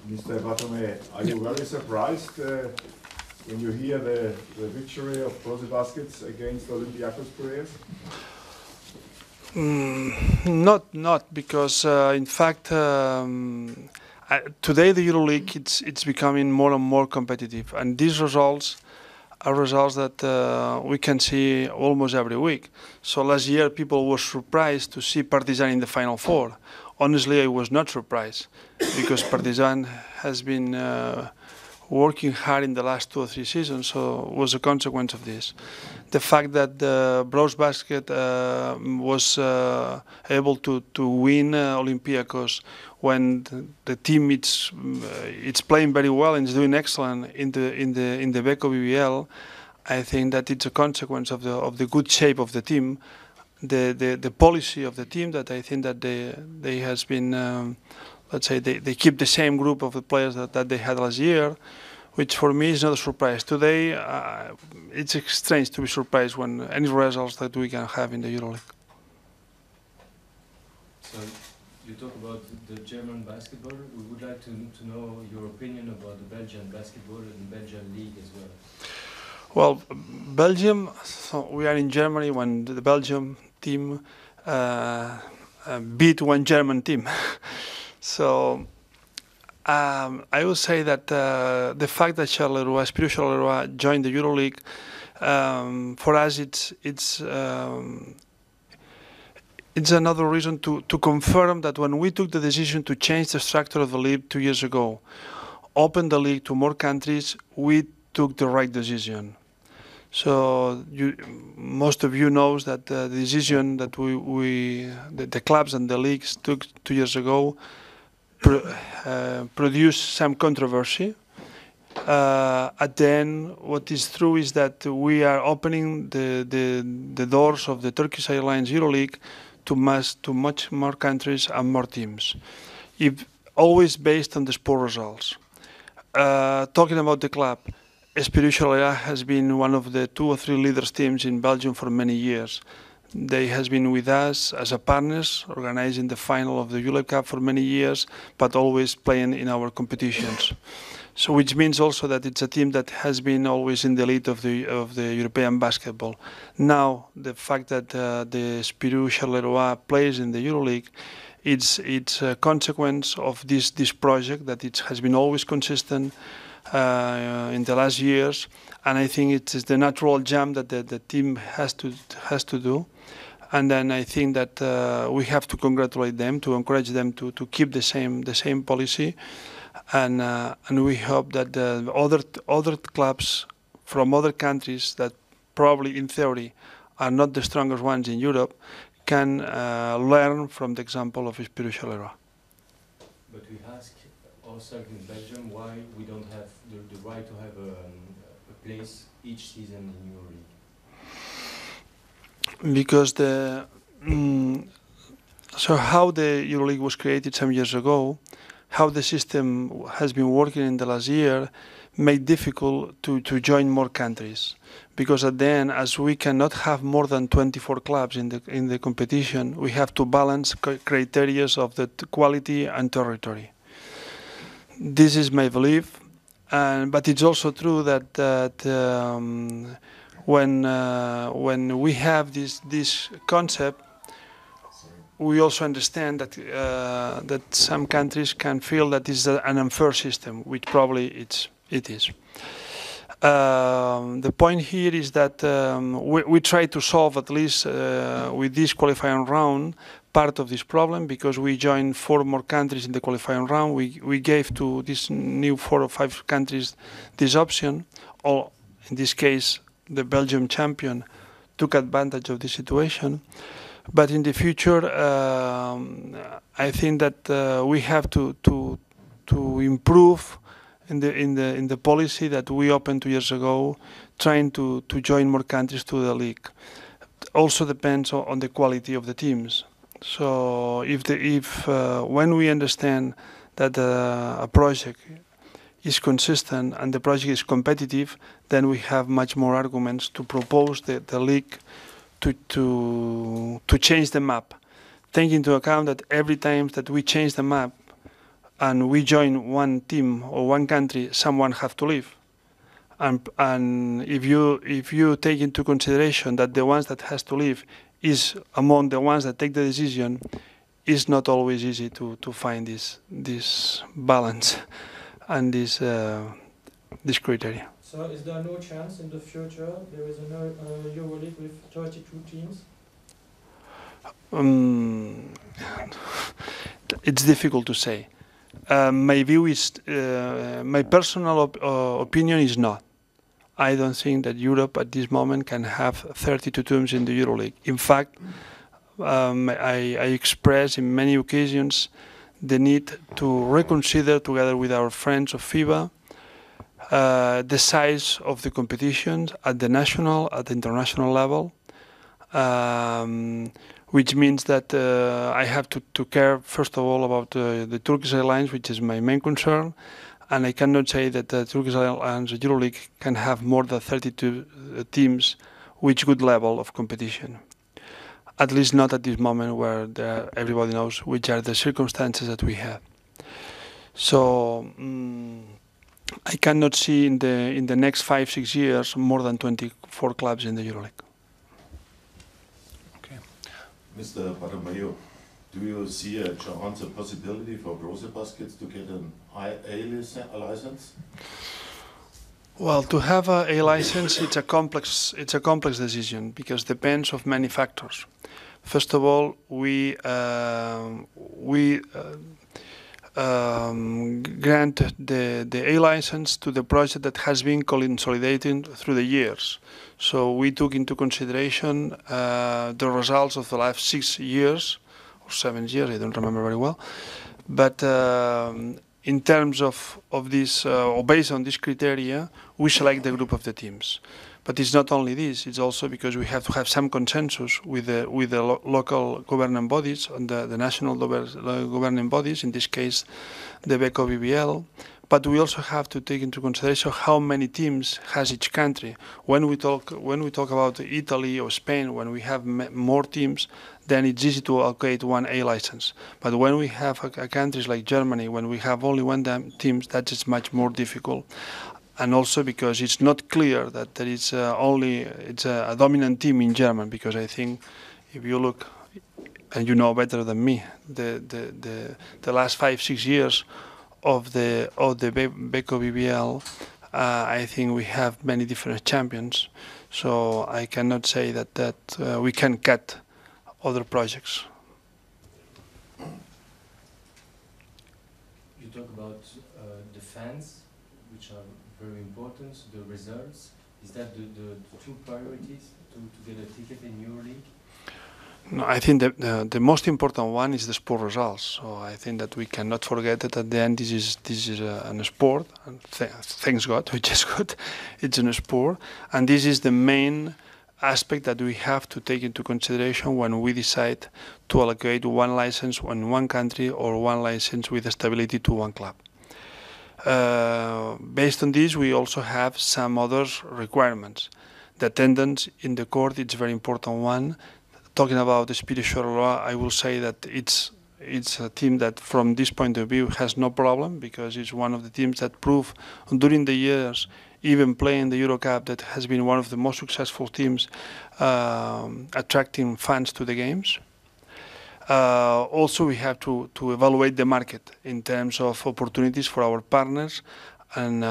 Mr. Bertomeu, are you very surprised when you hear the victory of Brose Baskets against Olympiacos Piraeus? Not because in fact today the EuroLeague it's becoming more and more competitive, and these results are results that we can see almost every week. So last year people were surprised to see Partizan in the Final Four. Honestly, I was not surprised because Partizan has been working hard in the last 2 or 3 seasons, so it was a consequence of this. The fact that the Brose Basket was able to win Olympiacos when the team it's playing very well and is doing excellent in the Beko BBL, I think that it's a consequence of the good shape of the team, the policy of the team, that I think that they has been let's say they keep the same group of the players that they had last year, which for me is not a surprise. Today, it's strange to be surprised when any results that we can have in the EuroLeague. So you talk about the German basketball. We would like to know your opinion about the Belgian basketball and Belgian league as well. Well, Belgium, so we are in Germany when the Belgium team beat one German team. So I would say that the fact that Charleroi, Spirou Charleroi joined the EuroLeague, for us it's another reason to confirm that when we took the decision to change the structure of the league 2 years ago, open the league to more countries, we took the right decision. So most of you knows that the decision that the clubs and the leagues took 2 years ago produced some controversy. At the end, what is true is that we are opening the doors of the Turkish Airlines Euroleague to much more countries and more teams, always based on the sport results. Talking about the club, Spirou Charleroi has been one of the 2 or 3 leaders teams in Belgium for many years. They has been with us as a partners, organizing the final of the EuroLeague Cup for many years, but always playing in our competitions. So, which means also that it's a team that has been always in the lead of the European basketball. Now, the fact that the Spirou Charleroi plays in the EuroLeague, it's a consequence of this project that it has been always consistent in the last years, and I think it is the natural jump that the team has to do. And then I think that we have to congratulate them, to encourage them to keep the same policy, and we hope that the other clubs from other countries that probably in theory are not the strongest ones in Europe can learn from the example of Spirou Charleroi. But we ask ourselves in Belgium why we don't have the right to have a place each season in EuroLeague. Because so how the EuroLeague was created some years ago, how the system has been working in the last year, made difficult to join more countries. Because at the end, as we cannot have more than 24 clubs in the competition, we have to balance criteria of the quality and territory. This is my belief, but it's also true that when we have this concept, we also understand that some countries can feel that it's an unfair system, which probably it is. The point here is that we try to solve, at least with this qualifying round, part of this problem, because we joined 4 more countries in the qualifying round. We gave to these new 4 or 5 countries this option, or in this case the Belgium champion took advantage of the situation. But in the future, I think that we have to improve in the policy that we opened 2 years ago, trying to join more countries to the league. Also depends on the quality of the teams. So when we understand that a project is consistent and the project is competitive, then we have much more arguments to propose the league to change the map, taking into account that every time that we change the map, and we join one team or one country, someone have to leave. And if you take into consideration that the ones that has to leave is among the ones that take the decision, it's not always easy to find this balance and this criteria. So is there no chance in the future there is a Euroleague with 32 teams? It's difficult to say. My view is, my personal opinion is not. I don't think that Europe at this moment can have 32 teams in the EuroLeague. In fact, I express in many occasions the need to reconsider, together with our friends of FIBA, the size of the competitions at the national, at the international level, which means that I have to care, first of all, about the Turkish Airlines, which is my main concern, and I cannot say that the Turkish Airlines EuroLeague can have more than 32 teams with good level of competition. At least not at this moment, where everybody knows which are the circumstances that we have. So I cannot see in the next 5-6 years more than 24 clubs in the EuroLeague. Okay, Mr. Bertomeu, do you see a chance, a possibility for Brose Baskets to get an A license? Well, to have a license, it's a complex decision, because it depends of many factors. First of all, we grant the A license to the project that has been consolidating through the years. So we took into consideration the results of the last 6 years or 7 years, I don't remember very well. But in terms of this, or based on this criteria, we select the group of the teams. But it's not only this, it's also because we have to have some consensus with the local governing bodies and the national governing bodies, in this case the BECO BBL. But we also have to take into consideration how many teams has each country. When we talk about Italy or Spain, when we have more teams, then it's easy to allocate one A license. But when we have countries like Germany, when we have only one team, that is much more difficult. And also because it's not clear that there is it's a dominant team in Germany, because I think if you look, and you know better than me, the last 5-6 years of the BECO BBL, I think we have many different champions. So I cannot say that we can cut other projects. You talk about the fans, which are very important, the results. Is that the two priorities to get a ticket in EuroLeague? No, I think the most important one is the sport results. So I think that we cannot forget that at the end this is a sport, and thanks God, which is good. It's a sport, and this is the main aspect that we have to take into consideration when we decide to allocate one license in one country or one license with stability to one club. Based on this, we also have some other requirements. The attendance in the court is a very important one. Talking about the Spirou Charleroi, I will say that it's a team that, from this point of view, has no problem, because it's one of the teams that prove during the years, even playing the Euro Cup, that has been one of the most successful teams attracting fans to the games. Also, we have to evaluate the market in terms of opportunities for our partners and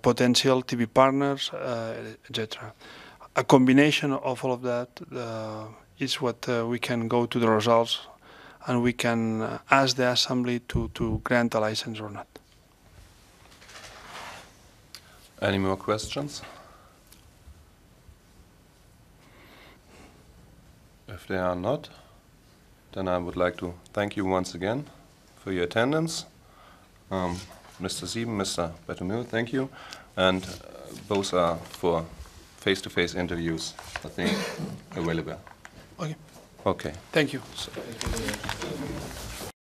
potential TV partners, etc. A combination of all of that is what we can go to the results, and we can ask the assembly to grant a license or not. Any more questions? If there are not, then I would like to thank you once again for your attendance. Mr. Sieben, Mr. Bertomeu, thank you. And both are for face-to-face interviews, I think, available. Okay. Okay. Thank you. Thank you very much.